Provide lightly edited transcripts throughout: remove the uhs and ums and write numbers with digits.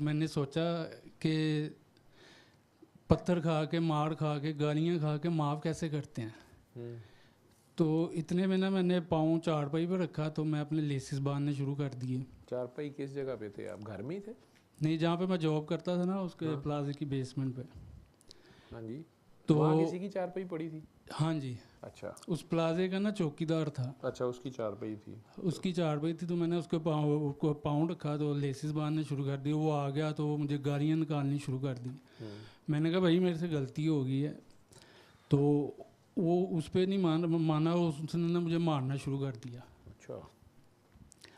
मैंने सोचा कि पत्थर खा के, मार खा के, गालियाँ खा के माफ़ कैसे करते हैं। तो इतने में ना मैंने पाँव चारपाई पर रखा तो मैं अपने लेसिस बांधने शुरू कर दिए। चारपाई किस जगह पे थे आप? घर में ही थे? नहीं, जहाँ पे मैं जॉब करता था ना, उसके हाँ। प्लाजे की बेसमेंट पे। हाँ जी। तो वहाँ किसी की चारपाई पड़ी थी? हाँ जी, अच्छा उस प्लाजे का ना चौकीदार था, अच्छा, उसकी चारपाई थी। उसकी चारपाई थी। तो मैंने उसके पाँव रखा तो लेसिस बांधने शुरू कर दिए। वो आ गया तो मुझे गालियाँ निकालनी शुरू कर दी। मैंने कहा भाई मेरे से गलती हो गई है। तो वो उस पर नहीं माना, उसने ना मुझे मारना शुरू कर दिया। अच्छा।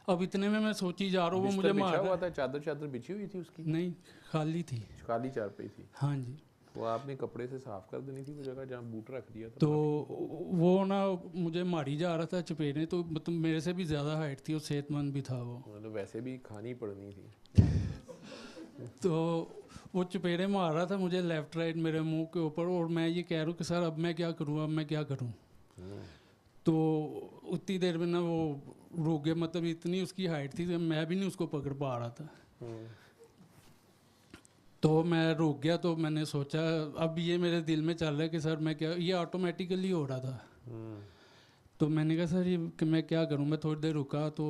अब इतने में मैं सोची जा रहा हूँ वो मुझे बिस्तर बिछा मार रहा हुआ है। था? चादर चादर बिछी हुई थी उसकी? नहीं, खाली थी। काली चारपाई थी? हाँ जी। वो आपने कपड़े से साफ कर देनी थी वो जगह जहाँ बूट रख दिया था? तो वो ना मुझे मारी जा रहा था चपेने, तो मतलब मेरे से भी ज़्यादा हाइट थी और सेहतमंद भी था वो। मतलब वैसे भी खानी पड़नी थी। तो वो चपेड़े मार रहा था मुझे लेफ़्ट राइट मेरे मुंह के ऊपर, और मैं ये कह रहा हूँ कि सर अब मैं क्या करूँ, अब मैं क्या करूँ। तो उतनी देर में ना वो रुक गया, मतलब इतनी उसकी हाइट थी कि मैं भी नहीं उसको पकड़ पा रहा था। तो मैं रुक गया। तो मैंने सोचा अब ये मेरे दिल में चल रहा है कि सर मैं क्या, ये ऑटोमेटिकली हो रहा था। तो मैंने कहा सर ये कि मैं क्या करूं। मैं थोड़ी देर रुका तो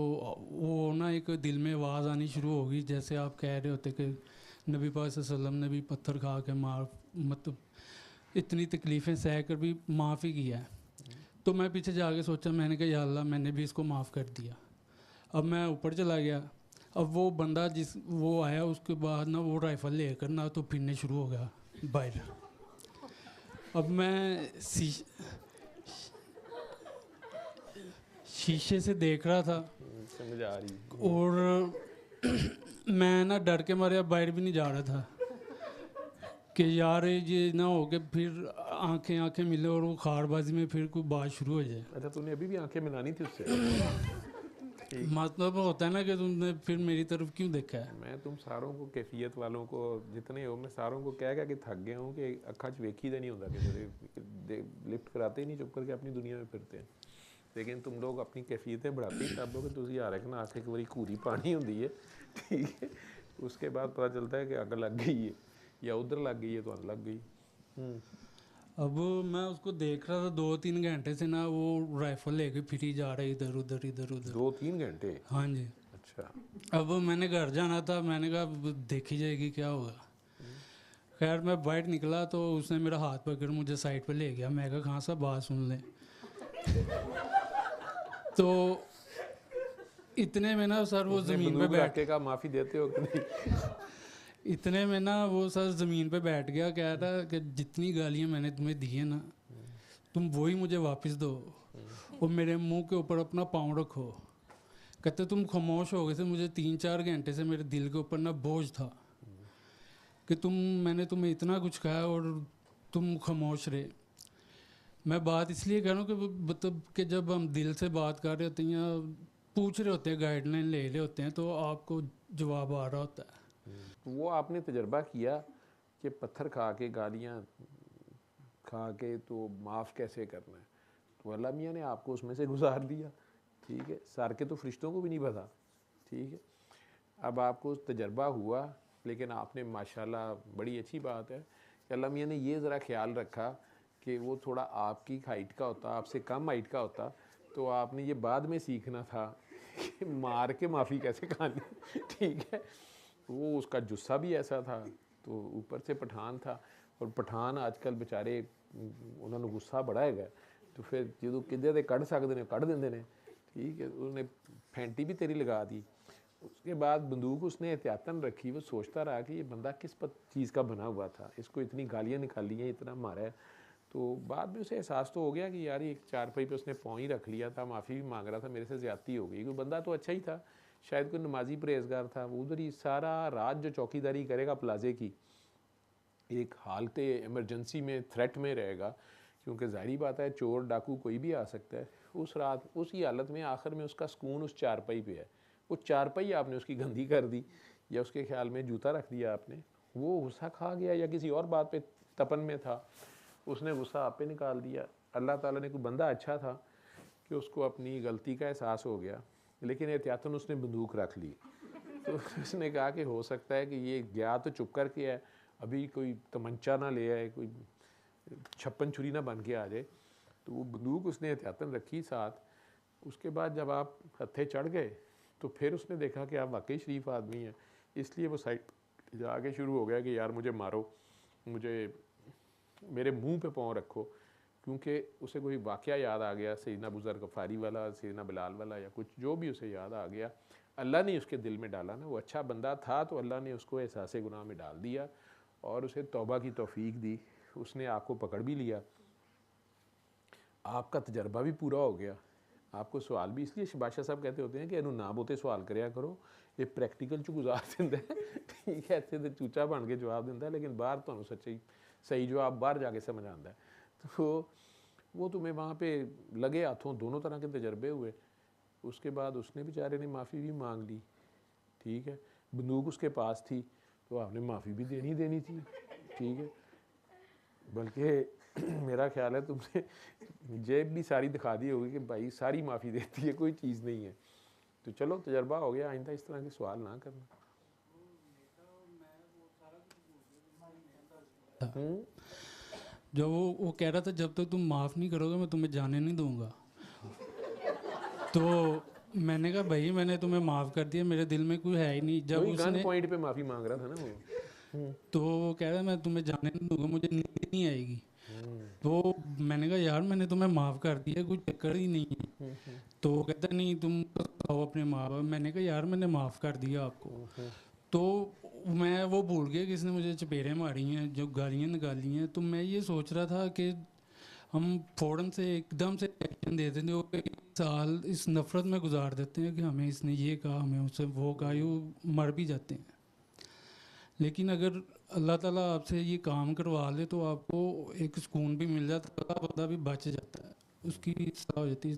वो ना एक दिल में आवाज़ आनी शुरू हो गई, जैसे आप कह रहे होते कि नबी पाक सल्लल्लाहु अलैहि वसल्लम ने भी पत्थर खा के मार, मतलब इतनी तकलीफ़ें सह कर भी माफ़ ही किया है। तो मैं पीछे जाके सोचा, मैंने कहा या अल्लाह मैंने भी इसको माफ़ कर दिया। अब मैं ऊपर चला गया। अब वो बंदा वो आया उसके बाद ना वो राइफ़ल लेकर ना तो फिरने शुरू हो गया बाहर। अब मैं शीशे से देख रहा था समझ आ रही। और मैं ना डर के मारे अब बाहर भी नहीं जा रहा था कि यार ये ना हो के फिर आंखें आंखें मिले और वो खारबाजी में फिर कोई बात शुरू हो जाए। अच्छा, तूने अभी भी आंखें मिलानी थी उससे? मतलब होता है ना कि तुमने फिर मेरी तरफ क्यों देखा है। मैं तुम सारों को, कैफियत वालों को जितने हो, मैं सारों को कह के थक गया हूँ कि अखा च वेखी नहीं होता कि लिफ्ट कराते ही नहीं, चुप करके अपनी दुनिया में फिरते हैं। लेकिन तुम लोग अपनी कैफियतें बढ़ाते ही तब हो कि तुझे यार ना आके एक बारी घूरी पानी होती है, ठीक है, उसके बाद पता चलता है कि अग लग गई है या उधर लग गई है तो अग लग गई। अब मैं उसको देख रहा था 2-3 घंटे से ना, वो राइफल लेके फिरी जा रहा है इधर उधर इधर उधर। 2-3 घंटे? हाँ जी। अच्छा। अब मैंने घर जाना था, मैंने कहा अब देखी जाएगी क्या होगा। खैर मैं बाहर निकला तो उसने मेरा हाथ पकड़ मुझे साइड पे ले गया। मैं कहा कहाँ सा बात सुन ले। तो इतने में ना सर वो उसने ज़मीन पे बंदूक रख के कहा माफ़ी देते हो कि नहीं? इतने में ना वो सर ज़मीन पे बैठ गया, कह रहा कि जितनी गालियाँ मैंने तुम्हें दी है ना, तुम वही मुझे वापस दो और मेरे मुंह के ऊपर अपना पाँव रखो। कहते तुम खामोश हो गए थे, मुझे 3-4 घंटे से मेरे दिल के ऊपर ना बोझ था कि मैंने तुम्हें इतना कुछ कहा और तुम खामोश रहे। मैं बात इसलिए कर रहा हूँ कि मतलब कि जब हम दिल से बात कर रहे होते हैं या पूछ रहे होते हैं, गाइडलाइन ले रहे होते हैं, तो आपको जवाब आ रहा होता है। तो वो आपने तजर्बा किया कि पत्थर खा के, गालियाँ खा के तो माफ़ कैसे करना है, तो अल्लाह मियाँ ने आपको उसमें से गुजार दिया, ठीक है। सर के तो फरिश्तों को भी नहीं पता, ठीक है। अब आपको तजर्बा हुआ, लेकिन आपने माशाल्लाह, बड़ी अच्छी बात है कि अल्लाह मियाँ ने ये ज़रा ख्याल रखा कि वो थोड़ा आपकी हाइट का होता, आपसे कम हाइट का होता, तो आपने ये बाद में सीखना था कि मार के माफ़ी कैसे खानी, ठीक है। वो उसका जुस्सा भी ऐसा था, तो ऊपर से पठान था, और पठान आजकल बेचारे उन्होंने गुस्सा बड़ा है, तो फिर जो किधे दे कढ़ सकते हैं कढ़ देंगे ने, ठीक है। उसने फैंटी भी तेरी लगा दी। उसके बाद बंदूक उसने एहतियातन रखी। वो सोचता रहा कि ये बंदा किस चीज़ का बना हुआ था, इसको इतनी गालियाँ निकाली हैं, इतना मारा है। तो बाद में उसे एहसास तो हो गया कि यार ये चारपाई पे उसने पाँव ही रख लिया था, माफ़ी भी मांग रहा था, मेरे से ज़्यादती हो गई। क्योंकि बंदा तो अच्छा ही था, शायद कोई नमाजी परहेजगार था। वो उधर ही सारा रात जो चौकीदारी करेगा प्लाजे की, एक हालत एमरजेंसी में, थ्रेट में रहेगा, क्योंकि ज़ाहिरी बात है चोर डाकू कोई भी आ सकता है। उस रात उसी हालत में आखिर में उसका सुकून उस चारपाई पे है। वो चारपाई आपने उसकी गंदी कर दी, या उसके ख्याल में जूता रख दिया आपने, वो गुस्सा खा गया या किसी और बात पे तपन में था, उसने गुस्सा आप पे निकाल दिया। अल्लाह ताला ने, कोई बंदा अच्छा था कि उसको अपनी गलती का एहसास हो गया, लेकिन एहतियातन उसने बंदूक रख ली। तो उसने कहा कि हो सकता है कि ये गया तो चुप करके है, अभी कोई तमंचा ना ले आए, कोई 56 छुरी ना बन के आ जाए। तो वो बंदूक उसने एहतियातन रखी साथ। उसके बाद जब आप हत्थे चढ़ गए तो फिर उसने देखा कि आप वाकई शरीफ आदमी हैं, इसलिए वो साइड जाके शुरू हो गया कि यार मुझे मारो, मुझे मेरे मुंह पे पाँव रखो, क्योंकि उसे कोई वाक़या याद आ गया, सैयदना अबू ज़र गफ़ारी वाला, सैयदना बिलाल वाला, या कुछ जो भी उसे याद आ गया। अल्लाह ने उसके दिल में डाला ना, वो अच्छा बंदा था तो अल्लाह ने उसको एहसास गुनाह में डाल दिया और उसे तौबा की तौफीक दी। उसने आपको पकड़ भी लिया, आपका तजर्बा भी पूरा हो गया, आपको सवाल भी। इसलिए बादशाह साहब कहते होते हैं कि इन्हों ना बोते सवाल कराया करो, ये प्रैक्टिकल च गुजार दिंदा है, ठीक है, इत्थे ते चूचा बन के जवाब दिंदा है, लेकिन बाहर तुहानूं सच्ची सही जवाब बाहर जाके समझ आता है। तो वो तुम्हें वहाँ पे लगे हाथों, दोनों तरह के तजर्बे हुए। उसके बाद उसने बेचारे ने माफ़ी भी मांग ली, ठीक है, बंदूक उसके पास थी तो आपने माफ़ी भी देनी थी, ठीक है। बल्कि मेरा ख्याल है तुमने जेब भी सारी दिखा दी होगी कि भाई सारी माफ़ी देती है, कोई चीज़ नहीं है। तो चलो तजर्बा हो गया, आइंदा इस तरह के सवाल ना करना। जो वो कह रहा था जब तक तुम माफ़ नहीं करोगे मैं तुम्हें जाने नहीं दूंगा। तो मैंने कहा भाई मैंने तुम्हें माफ़ कर दिया, मेरे दिल में कोई है ही नहीं। जब उसने पॉइंट पे माफ़ी मांग रहा था ना वो, तो वो कह रहा है मैं तुम्हें जाने नहीं दूंगा, मुझे नींद नहीं आएगी। तो मैंने कहा यार मैंने तुम्हें माफ़ कर दिया, कोई चक्कर ही नहीं है। तो वो कहता नहीं तुम बताओ अपने माँ बाप। मैंने कहा यार मैंने माफ़ कर दिया आपको। तो मैं वो भूल गया कि इसने मुझे चपेड़ें मारी हैं, जो गालियाँ निकाली हैं। तो मैं ये सोच रहा था कि हम फ़ौरन से एकदम से एक्शन दे देते हैं, वो एक साल इस नफ़रत में गुजार देते हैं कि हमें इसने ये कहा, हमें उससे वो कहा, यूँ मर भी जाते हैं। लेकिन अगर अल्लाह ताला आपसे ये काम करवा ले तो आपको एक सुकून भी मिल जाता है, बंदा भी बच जाता है, उसकी सज़ा हो जाती है।